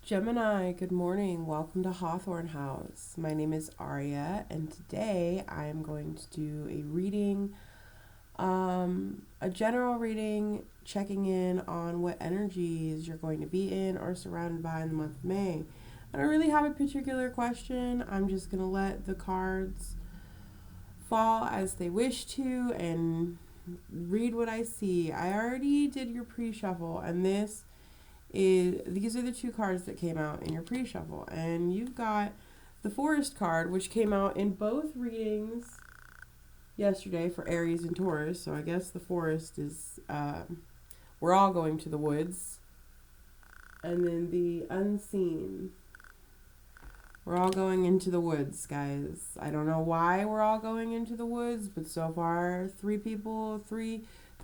Gemini, good morning. Welcome to Hawthorne House. My name is Aria, and today I am going to do a reading, a general reading, checking in on what energies you're going to be in or surrounded by in the month of May. I don't really have a particular question. I'm just going to let the cards fall as they wish to and read what I see. I already did your pre-shuffle, and these are the two cards that came out in your pre-shuffle, and you've got the Forest card, which came out in both readings yesterday for Aries and Taurus. So I guess the Forest is we're all going to the woods. And then the Unseen, we're all going into the woods, guys. I don't know why we're all going into the woods, but so far three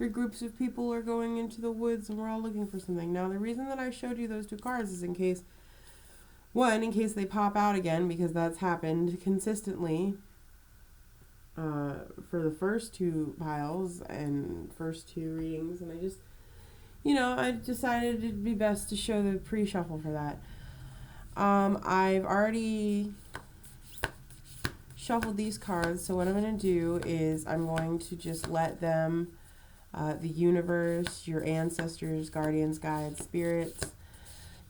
groups of people are going into the woods, and we're all looking for something. Now, the reason that I showed you those two cards is in case they pop out again, because that's happened consistently for the first two piles and first two readings, and I decided it'd be best to show the pre-shuffle for that. I've already shuffled these cards, so what I'm going to do is I'm going to just let them, the universe, your ancestors, guardians, guides, spirits,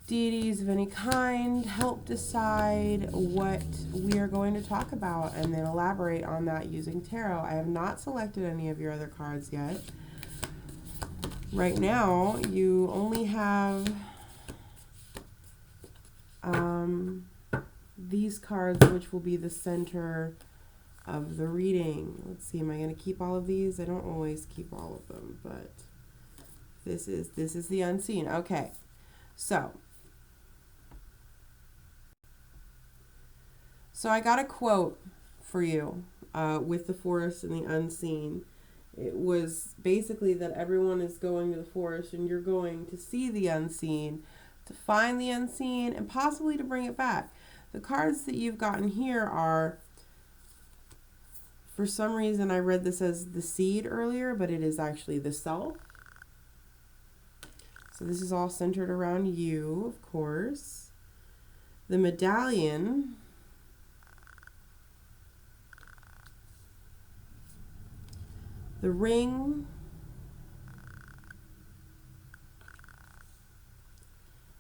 deities of any kind, help decide what we are going to talk about and then elaborate on that using tarot. I have not selected any of your other cards yet. Right now, you only have these cards, which will be the center of the reading. Let's see, am I going to keep all of these? I don't always keep all of them, but this is the Unseen. Okay, so I got a quote for you with the Forest and the Unseen. It was basically that everyone is going to the forest and you're going to see the unseen, to find the unseen, and possibly to bring it back. The cards that you've gotten here are, for some reason I read this as the Seed earlier, but it is actually the Self. So this is all centered around you, of course. The Medallion. The Ring.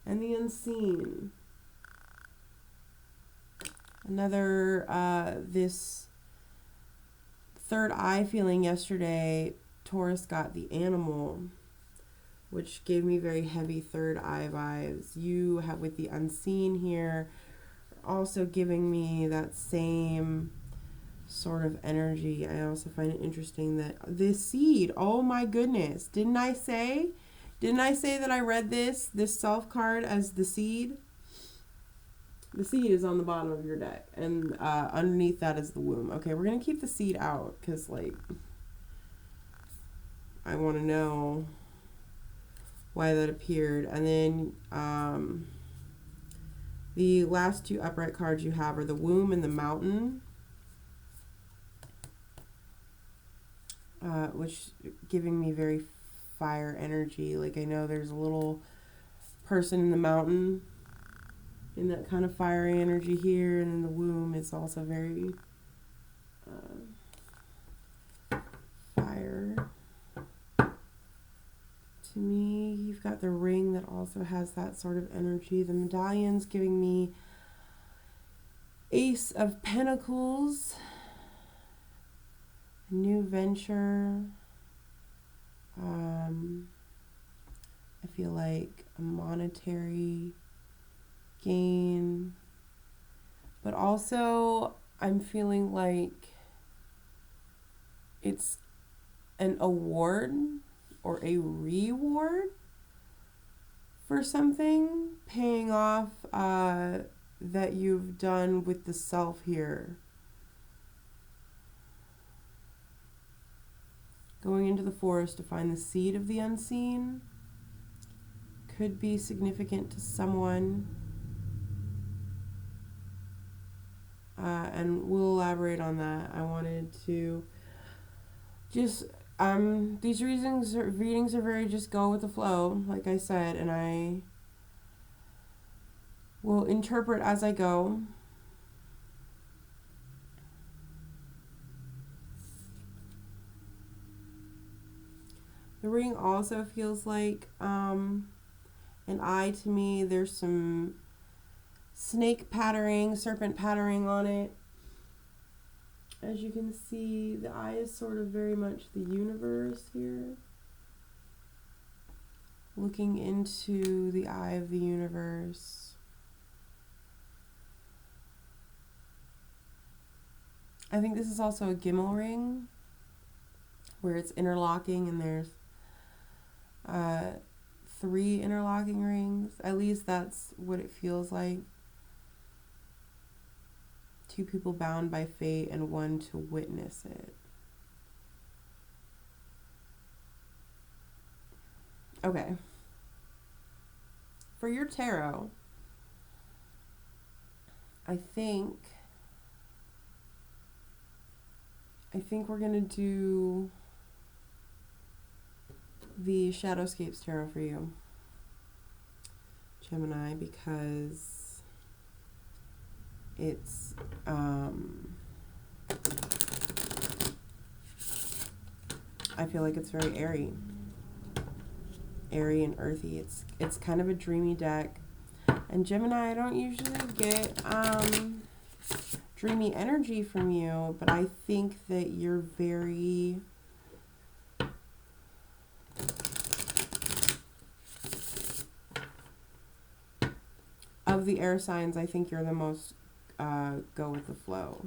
And the Unseen. This third eye feeling yesterday, Taurus got the Animal, which gave me very heavy third eye vibes. You have with the Unseen here, also giving me that same sort of energy. I also find it interesting that this Seed, oh my goodness, didn't I say that I read this Self card as the Seed? The Seed is on the bottom of your deck, and underneath that is the Womb. Okay, we're going to keep the Seed out because, I want to know why that appeared. And then the last two upright cards you have are the Womb and the Mountain, which giving me very fire energy. Like, I know there's a little person in the mountain in that kind of fiery energy here, and then the Womb is also very fire to me. You've got the Ring that also has that sort of energy. The Medallion's giving me Ace of Pentacles, a new venture. I feel like a monetary gain, but also I'm feeling like it's an award or a reward for something, paying off that you've done with the Self here. Going into the forest to find the Seed of the Unseen could be significant to someone. And we'll elaborate on that. I wanted to just these readings are very just go with the flow, like I said, and will interpret as I go. The ring also feels like an eye to me. There's some snake patterning, serpent patterning on it. As you can see, the eye is sort of very much the universe here. Looking into the eye of the universe. I think this is also a Gimel ring, where it's interlocking and there's 3 interlocking rings. At least that's what it feels like. 2 people bound by fate and 1 to witness it. Okay. For your tarot, I think we're going to do the Shadowscapes Tarot for you, Gemini, because it's I feel like it's very airy and earthy. It's kind of a dreamy deck. And Gemini, I don't usually get dreamy energy from you, but I think that you're very of the air signs, I think you're the most go with the flow.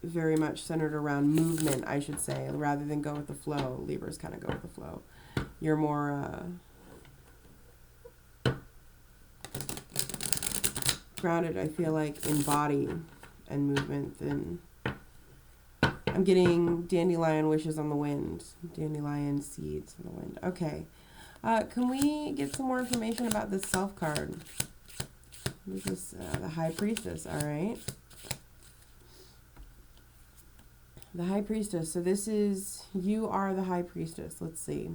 Very much centered around movement, I should say, rather than go with the flow. Libras kind of go with the flow. You're more grounded, I feel like, in body and movement than... I'm getting dandelion wishes on the wind. Dandelion seeds on the wind. Okay. Can we get some more information about this self card? This is the High Priestess, all right. The High Priestess. So this is, you are the High Priestess. Let's see.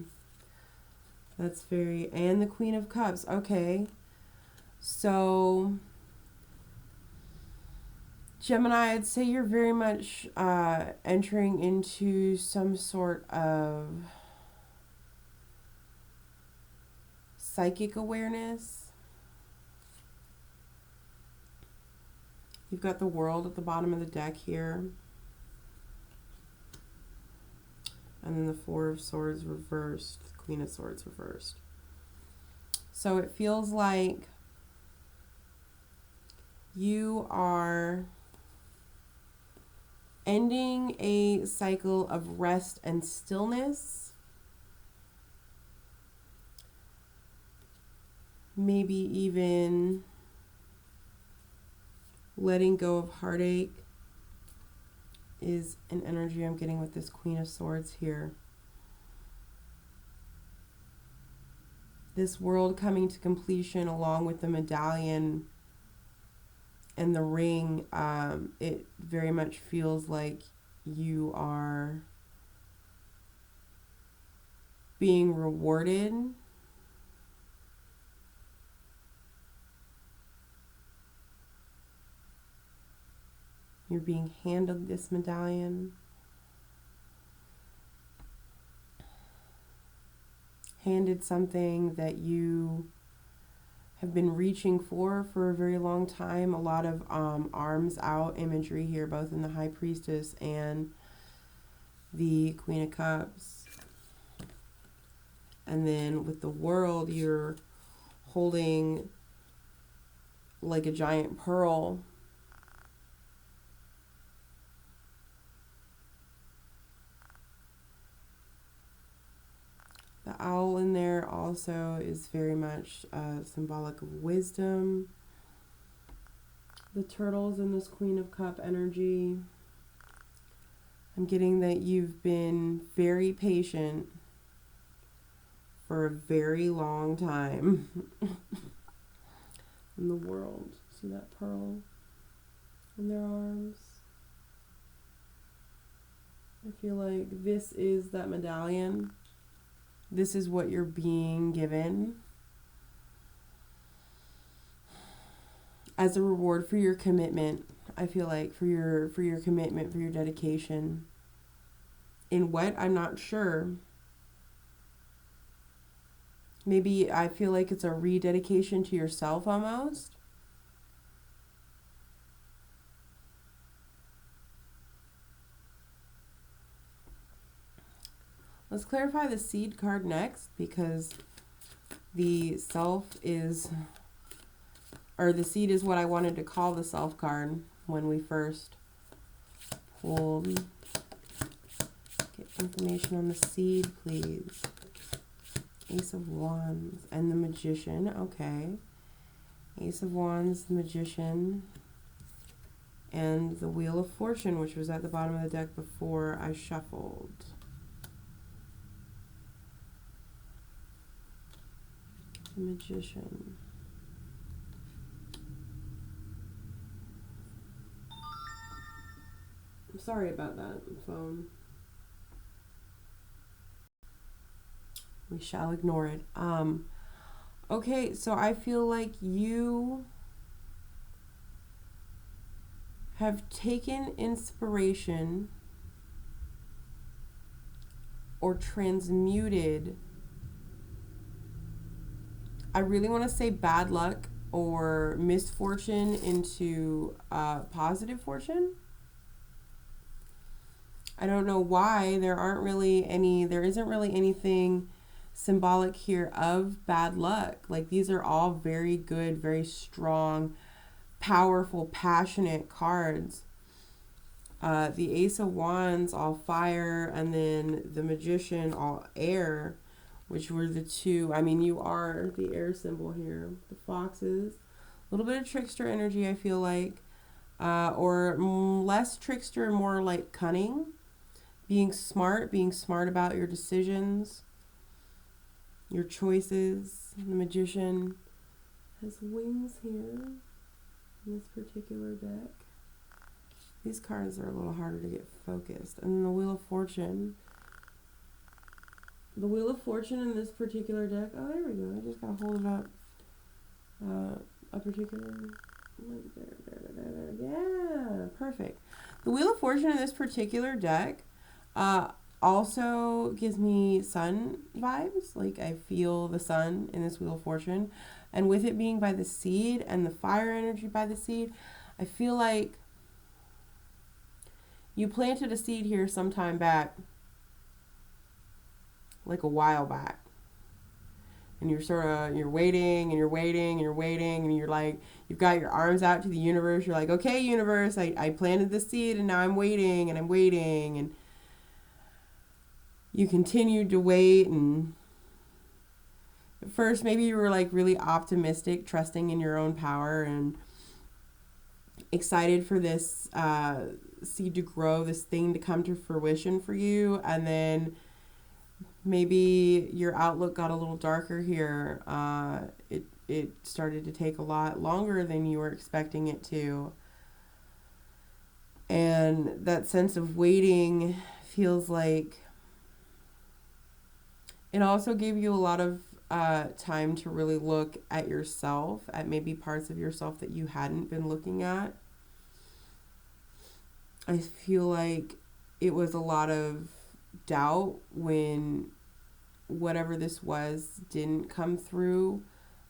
That's very, and the Queen of Cups. Okay. So, Gemini, I'd say you're very much entering into some sort of psychic awareness. You've got the World at the bottom of the deck here. And then the Four of Swords reversed, the Queen of Swords reversed. So it feels like you are ending a cycle of rest and stillness. Maybe even letting go of heartache is an energy I'm getting with this Queen of Swords here. This world coming to completion along with the medallion and the ring, it very much feels like you are being rewarded. You're being handed this medallion. Handed something that you have been reaching for a very long time. A lot of arms out imagery here, both in the High Priestess and the Queen of Cups. And then with the World, you're holding like a giant pearl. The owl in there also is very much symbolic of wisdom. The turtles in this Queen of Cup energy. I'm getting that you've been very patient for a very long time. In the World. See that pearl in their arms? I feel like this is that medallion. this is what you're being given as a reward for your commitment. I feel like for your commitment, for your dedication. In what? I'm not sure. Maybe I feel like it's a rededication to yourself almost. Let's clarify the seed card next, because the self is, or the seed is what I wanted to call the self card when we first pulled. Get information on the seed, please. Ace of Wands and the Magician. Okay. Ace of Wands, the Magician, and the Wheel of Fortune, which was at the bottom of the deck before I shuffled. The Magician. I'm sorry about that, phone. We shall ignore it. Okay, so I feel like you have taken inspiration or transmuted, I really want to say bad luck or misfortune into positive fortune. I don't know why there isn't really anything symbolic here of bad luck. Like, these are all very good, very strong, powerful, passionate cards. The Ace of Wands, all fire, and then the Magician, all air, which were the two. I mean, you are the air symbol here. The foxes, a little bit of trickster energy, I feel like, or less trickster and more like cunning, being smart about your decisions, your choices. The Magician has wings here in this particular deck. These cards are a little harder to get focused. And then the Wheel of Fortune. The Wheel of Fortune in this particular deck. Oh, there we go. I just gotta hold it up. A particular. There. Yeah, perfect. The Wheel of Fortune in this particular deck also gives me sun vibes. Like, I feel the sun in this Wheel of Fortune. And with it being by the seed and the fire energy by the seed, I feel like you planted a seed here sometime back, like a while back. And you're waiting and you're waiting and you're waiting, and you're like, you've got your arms out to the universe. You're like, okay, universe, I planted the seed and now I'm waiting and I'm waiting. And you continued to wait, and at first maybe you were like really optimistic, trusting in your own power and excited for this seed to grow, this thing to come to fruition for you. And then maybe your outlook got a little darker here. It started to take a lot longer than you were expecting it to. And that sense of waiting feels like it also gave you a lot of time to really look at yourself, at maybe parts of yourself that you hadn't been looking at. I feel like it was a lot of doubt when whatever this was didn't come through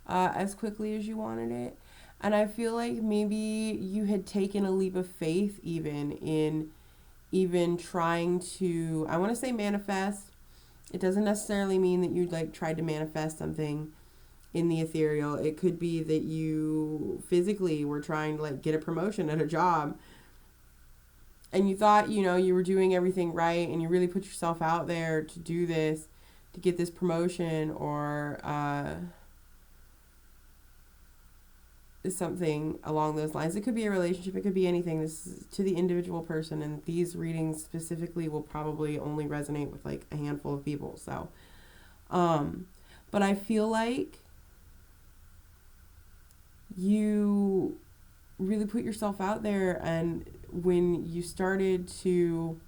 as quickly as you wanted it. And I feel like maybe you had taken a leap of faith even trying to, I want to say manifest. It doesn't necessarily mean that you like tried to manifest something in the ethereal. It could be that you physically were trying to like get a promotion at a job, and you thought, you were doing everything right, and you really put yourself out there to do this, to get this promotion, or something along those lines. It could be a relationship. It could be anything. This is to the individual person, and these readings specifically will probably only resonate with like a handful of people. So, but I feel like you really put yourself out there, and when you started to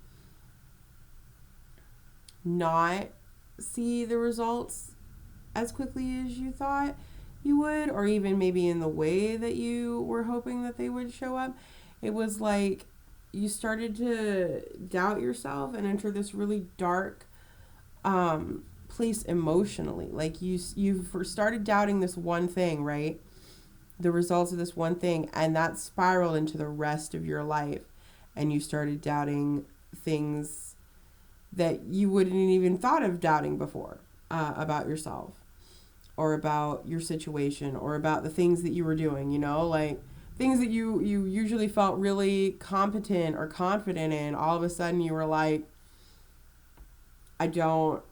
not see the results as quickly as you thought you would, or even maybe in the way that you were hoping that they would show up. It was like you started to doubt yourself and enter this really dark place emotionally. Like you started doubting this one thing, right? The results of this one thing, and that spiraled into the rest of your life, and you started doubting things that you wouldn't even thought of doubting before, about yourself or about your situation or about the things that you were doing, like things that you usually felt really competent or confident in. All of a sudden you were like, I don't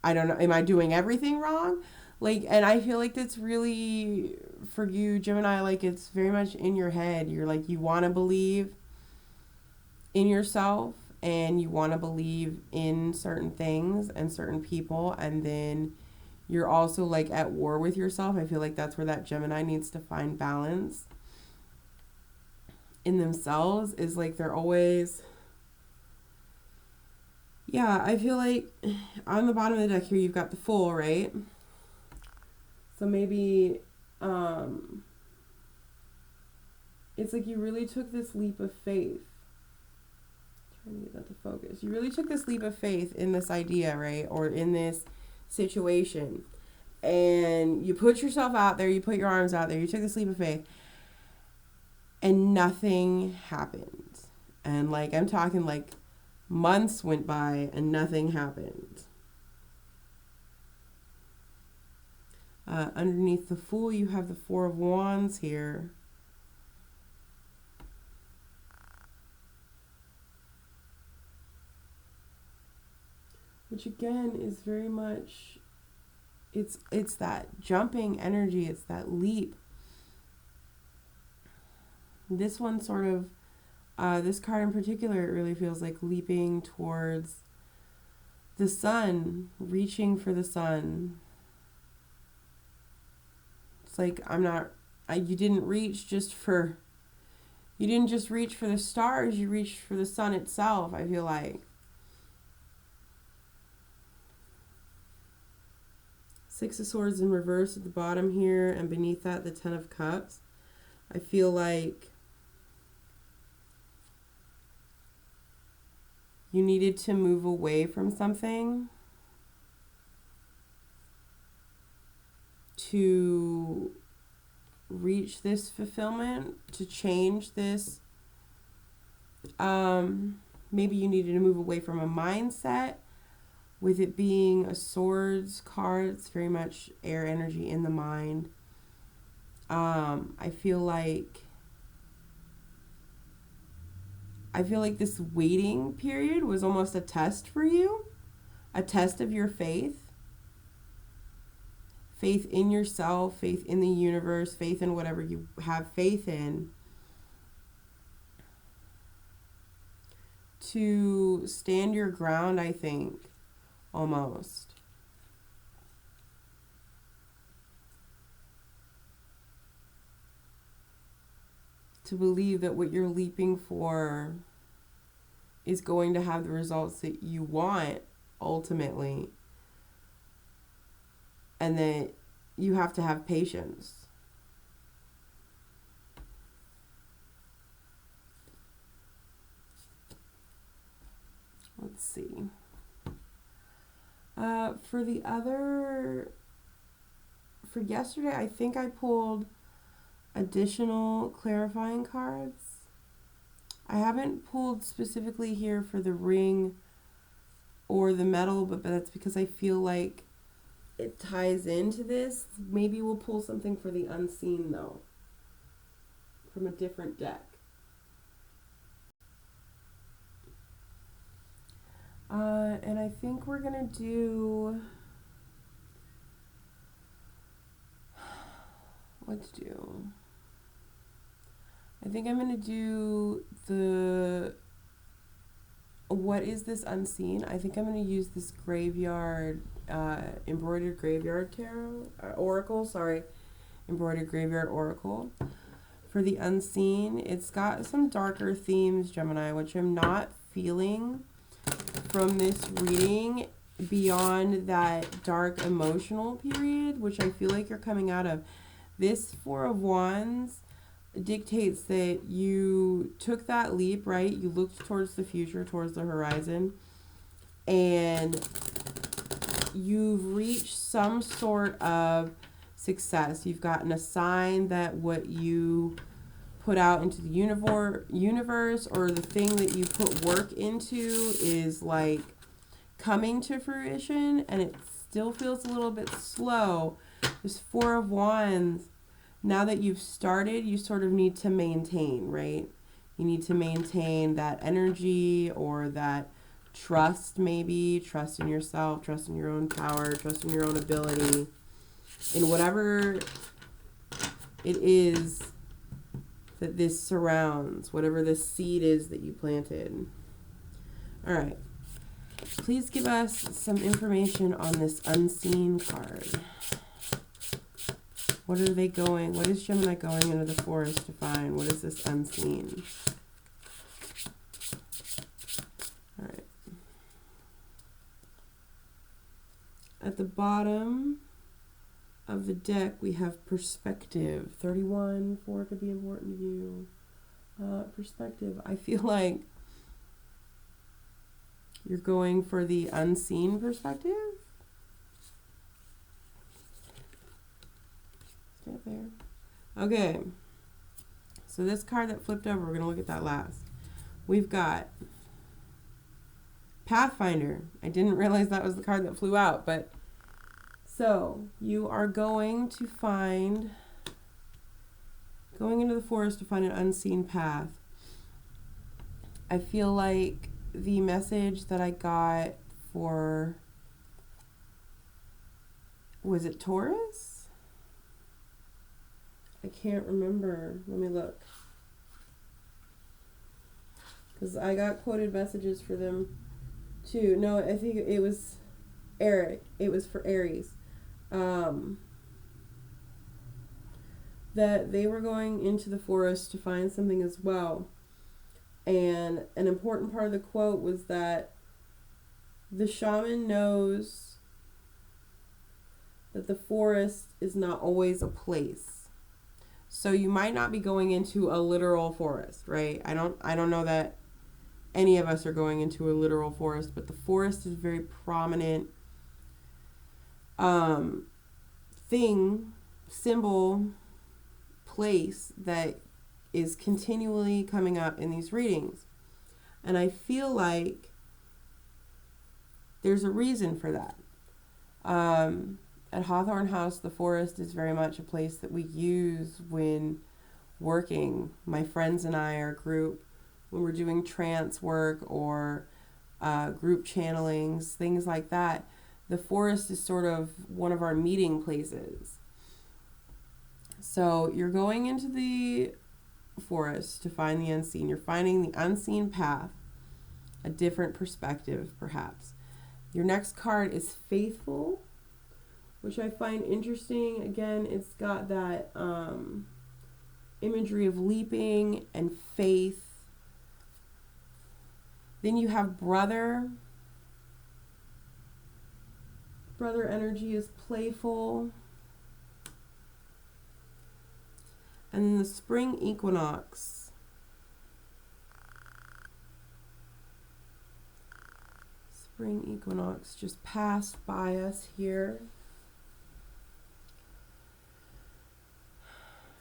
know, am I doing everything wrong? Like, and I feel like that's really, for you, Gemini, like it's very much in your head. You're like, you want to believe in yourself and you want to believe in certain things and certain people, and then you're also like at war with yourself. I feel like that's where that Gemini needs to find balance in themselves, is like they're always, yeah, I feel like on the bottom of the deck here you've got the Fool, right? So maybe it's like you really took this leap of faith. Trying to get that to focus. You really took this leap of faith in this idea, right? Or in this situation. And you put yourself out there, you put your arms out there, you took this leap of faith, and nothing happened. And like, I'm talking like months went by and nothing happened. Underneath the Fool, you have the Four of Wands here. Which again is very much, it's that jumping energy, it's that leap. This one sort of, this card in particular, it really feels like leaping towards the sun, reaching for the sun. It's like, you didn't just reach for the stars, you reached for the sun itself, I feel like. Six of Swords in reverse at the bottom here, and beneath that, the Ten of Cups. I feel like you needed to move away from something to reach this fulfillment, to change this. Maybe you needed to move away from a mindset. With it being a Swords card, it's very much air energy in the mind. I feel like this waiting period was almost a test for you, a test of your faith. Faith in yourself, faith in the universe, faith in whatever you have faith in. To stand your ground, I think. Almost. To believe that what you're leaping for is going to have the results that you want ultimately, and that you have to have patience. Let's see. For yesterday, I think I pulled additional clarifying cards. I haven't pulled specifically here for the ring or the metal, but that's because I feel like it ties into this. Maybe we'll pull something for the unseen, though, from a different deck. And I think we're going to do... What to do? I think I'm going to do the... What is this unseen? I think I'm going to use this graveyard, embroidered graveyard tarot, embroidered graveyard oracle. For the unseen, it's got some darker themes, Gemini, which I'm not feeling from this reading. beyond that dark emotional period, which I feel like you're coming out of. This Four of Wands dictates that you took that leap, right? You looked towards the future, towards the horizon, and you've reached some sort of success. You've gotten a sign that what you put out into the universe, or the thing that you put work into, is like coming to fruition, and it still feels a little bit slow. This Four of Wands, now that you've started, you sort of need to maintain, right? You need to maintain that energy, or that trust, maybe trust in yourself, trust in your own power, trust in your own ability, in whatever it is that this surrounds, whatever this seed is that you planted. All right. Please give us some information on this unseen card. What are they going? What is Gemini going into the forest to find? What is this unseen? All right. At the bottom of the deck, we have perspective. 31, 4 could be important to you. Perspective. I feel like you're going for the unseen perspective. Get there. Okay. So this card that flipped over, we're going to look at that last. We've got Pathfinder. I didn't realize that was the card that flew out, but so you are going into the forest to find an unseen path. I feel like the message that I got for, was it Taurus? I can't remember. Let me look. Because I got quoted messages for them too. No, I think it was Eric. It was for Aries. That they were going into the forest to find something as well. And an important part of the quote was that the shaman knows that the forest is not always a place. So you might not be going into a literal forest, right? I don't know that any of us are going into a literal forest, but the forest is a very prominent thing, symbol, place that is continually coming up in these readings. And I feel like there's a reason for that. At Hawthorne House, the forest is very much a place that we use when working. My friends and I, our group, when we're doing trance work or group channelings, things like that, the forest is sort of one of our meeting places. So you're going into the forest to find the unseen. You're finding the unseen path, a different perspective, perhaps. Your next card is Faithful, which I find interesting. Again, it's got that imagery of leaping and faith. Then you have Brother. Brother energy is playful. And then the spring equinox. Spring equinox just passed by us here.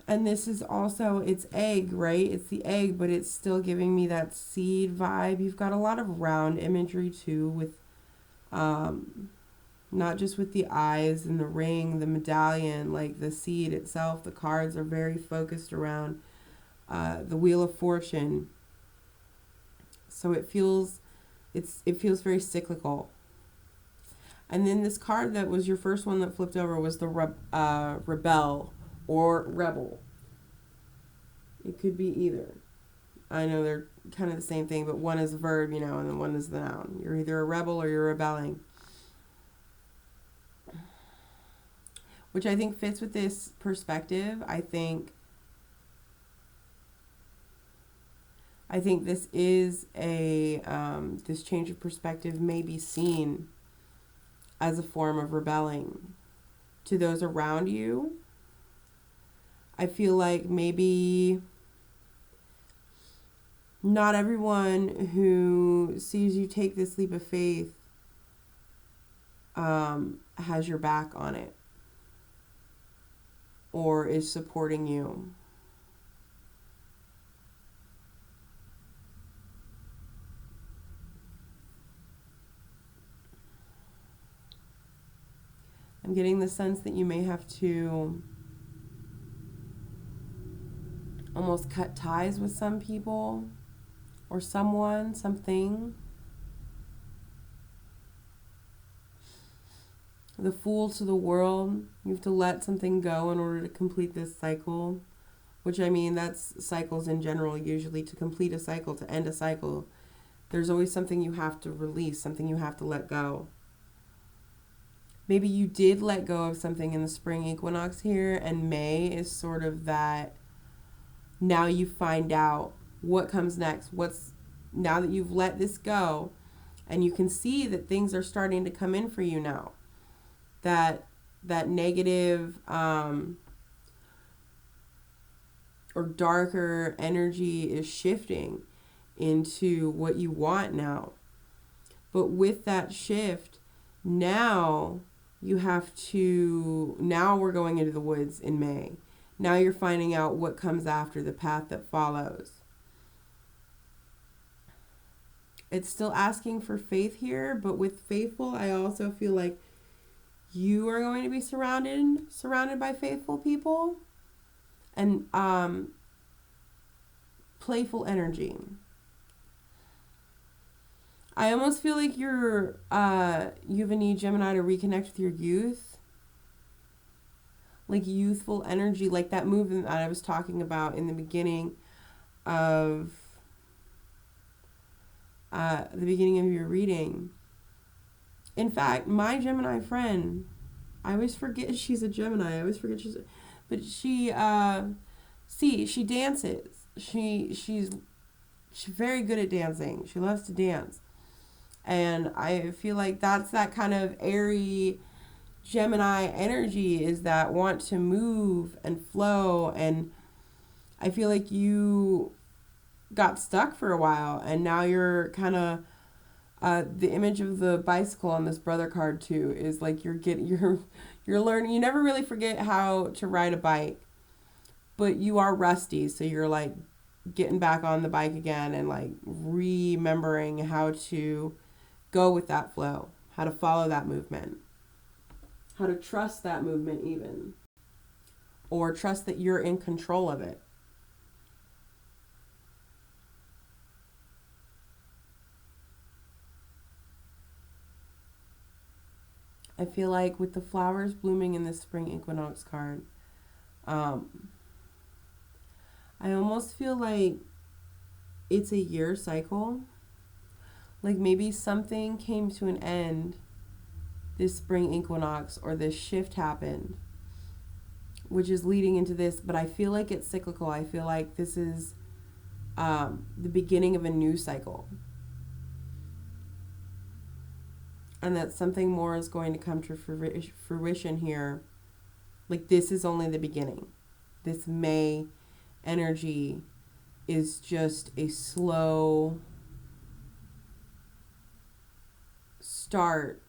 And this is also, it's egg, right? It's the egg, but it's still giving me that seed vibe. You've got a lot of round imagery too, with not just with the eyes and the ring, the medallion, like the seed itself. The cards are very focused around the Wheel of Fortune. So it feels very cyclical. And then this card that was your first one that flipped over was the Rebel or Rebel. It could be either. I know they're kind of the same thing, but one is a verb, and then one is the noun. You're either a rebel or you're rebelling. Which I think fits with this perspective. I think this is this change of perspective may be seen as a form of rebelling. To those around you, I feel like maybe not everyone who sees you take this leap of faith has your back on it or is supporting you. I'm getting the sense that you may have to almost cut ties with some people or someone, something. The fool to the world. You have to let something go in order to complete this cycle. Which, I mean, that's cycles in general. Usually to complete a cycle, to end a cycle, there's always something you have to release, something you have to let go. Maybe you did let go of something in the spring equinox here, and May is sort of that, now you find out what comes next. Now that you've let this go, and you can see that things are starting to come in for you now. That negative or darker energy is shifting into what you want now. But with that shift, now we're going into the woods in May. Now you're finding out what comes after, the path that follows. It's still asking for faith here, but with faithful, I also feel like you are going to be surrounded by faithful people and playful energy. I almost feel like you even need Gemini to reconnect with your youth. Like youthful energy, like that movement that I was talking about in the beginning of your reading. In fact, my Gemini friend, I always forget she's a Gemini. But she dances. She's very good at dancing. She loves to dance. And I feel like that's that kind of airy Gemini energy, is that want to move and flow. And I feel like you got stuck for a while, and now you're kind of the image of the bicycle on this brother card too is like you're learning. You never really forget how to ride a bike, but you are rusty, so you're like getting back on the bike again and like remembering how to go with that flow, how to follow that movement, how to trust that movement even, or trust that you're in control of it. I feel like with the flowers blooming in this spring equinox card, I almost feel like it's a year cycle. Like maybe something came to an end this spring equinox, or this shift happened, which is leading into this, but I feel like it's cyclical. I feel like this is the beginning of a new cycle. And that something more is going to come to fruition here. Like this is only the beginning. This May energy is just a slow start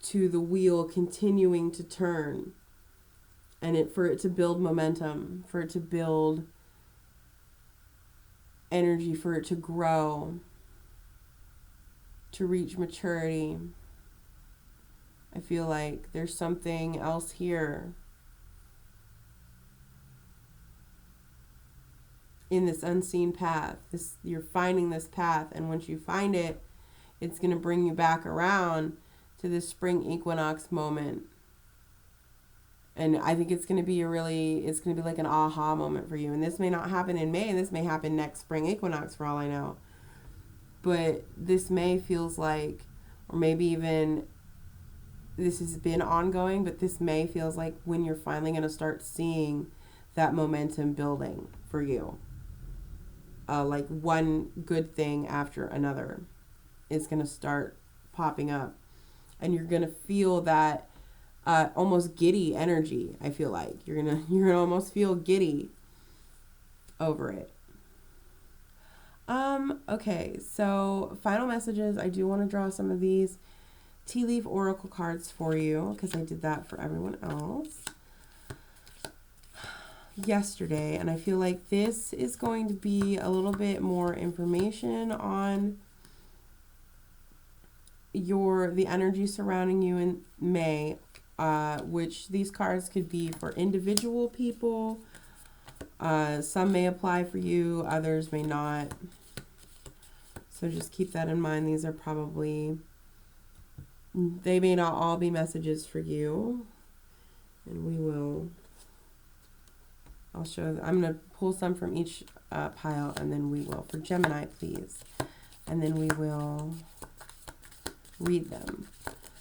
to the wheel continuing to turn. And for it to build momentum, for it to build energy, for it to grow, to reach maturity. I feel like there's something else here in this unseen path. You're finding this path, and once you find it, it's going to bring you back around to this spring equinox moment. And I think it's going to be like an aha moment for you. And this may not happen in May, and this may happen next spring equinox for all I know. But this May feels like, or maybe even this has been ongoing, but this May feels like when you're finally going to start seeing that momentum building for you. Like one good thing after another is going to start popping up. and you're going to feel that almost giddy energy. I feel like you're gonna almost feel giddy over it. Okay, so final messages. I do want to draw some of these tea leaf oracle cards for you because I did that for everyone else yesterday, and I feel like this is going to be a little bit more information on the energy surrounding you in May, which these cards could be for individual people. Some may apply for you, others may not. So just keep that in mind. These are probably, they may not all be messages for you. And I'll show, I'm going to pull some from each pile, and then we will, for Gemini, please. And then we will read them.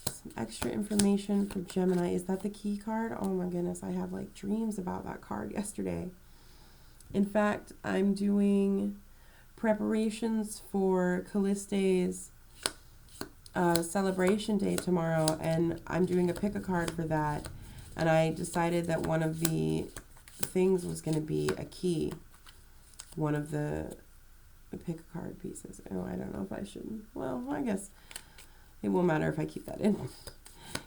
Some extra information for Gemini. Is that the key card? Oh my goodness, I have like dreams about that card yesterday. In fact, I'm doing preparations for Calliste's celebration day tomorrow, and I'm doing a pick a card for that, and I decided that one of the things was going to be a key, one of the pick a card pieces. Oh, I don't know if I should. Well, I guess it won't matter if I keep that in.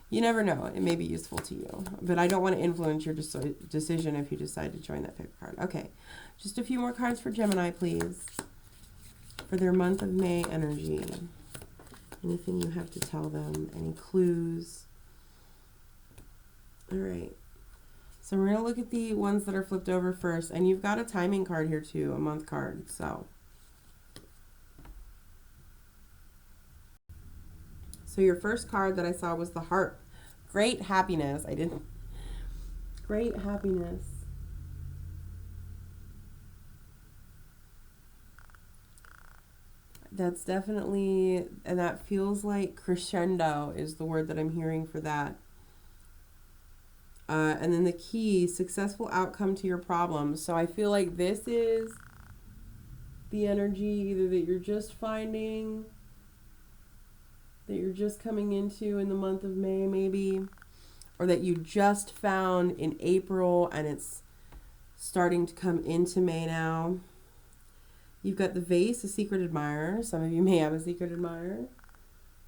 You never know. It may be useful to you, but I don't want to influence your decision if you decide to join that pick a card. Okay, just a few more cards for Gemini, please, for their month of May energy. Anything you have to tell them? Any clues? All right. So we're going to look at the ones that are flipped over first. And you've got a timing card here too, a month card. So your first card that I saw was the heart. Great happiness. Great happiness. That's definitely, and that feels like crescendo is the word that I'm hearing for that. And then the key, successful outcome to your problems. So I feel like this is the energy either that you're just finding, that you're just coming into in the month of May maybe, or that you just found in April and it's starting to come into May now. You've got the vase, a secret admirer. Some of you may have a secret admirer.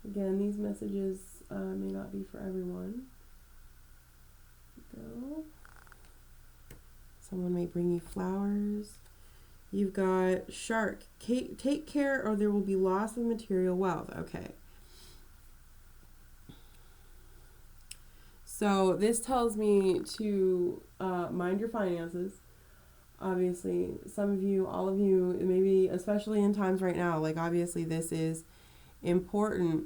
Again, these messages may not be for everyone. Go. Someone may bring you flowers. You've got shark. Take care or there will be loss of material wealth. Okay. So this tells me to mind your finances. Obviously, some of you, all of you, maybe especially in times right now, like obviously this is important.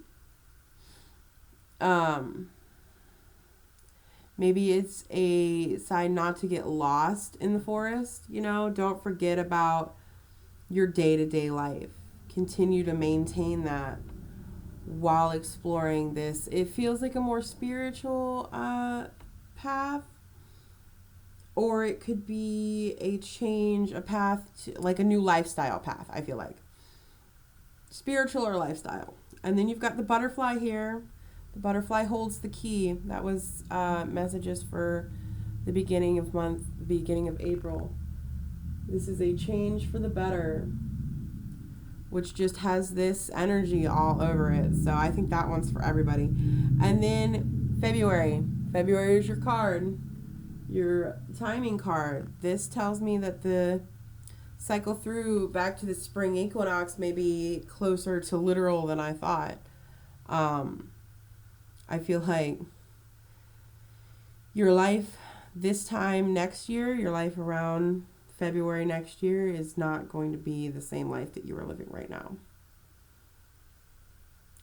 Maybe it's a sign not to get lost in the forest, you know, don't forget about your day-to-day life. Continue to maintain that while exploring this. It feels like a more spiritual path. Or it could be a change, a path, to, like a new lifestyle path, I feel like. Spiritual or lifestyle. And then you've got the butterfly here. The butterfly holds the key. That was messages for the beginning of month, the beginning of April. This is a change for the better, which just has this energy all over it. So I think that one's for everybody. And then February. February is your card. Your timing card. This tells me that the cycle through back to the spring equinox may be closer to literal than I thought. I feel like your life this time next year, your life around February next year is not going to be the same life that you are living right now.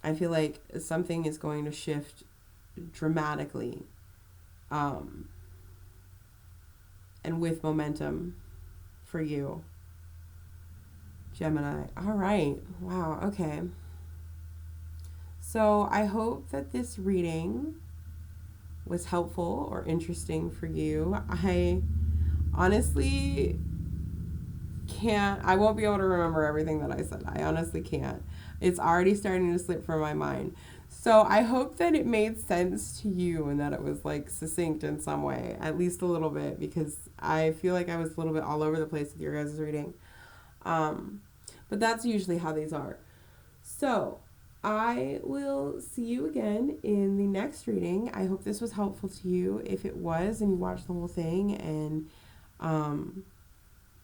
I feel like something is going to shift dramatically. And with momentum for you, Gemini. All right. Wow. Okay. So I hope that this reading was helpful or interesting for you. I honestly I won't be able to remember everything that I said. I honestly can't. It's already starting to slip from my mind. So I hope that it made sense to you and that it was like succinct in some way, at least a little bit, because I feel like I was a little bit all over the place with your guys' reading. But that's usually how these are. So I will see you again in the next reading. I hope this was helpful to you. If it was and you watched the whole thing and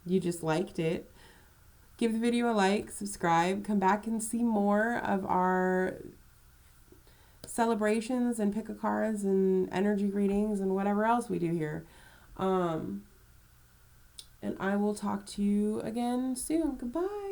you just liked it, give the video a like, subscribe, come back and see more of our celebrations and pick a cards and energy readings and whatever else we do here. And I will talk to you again soon. Goodbye.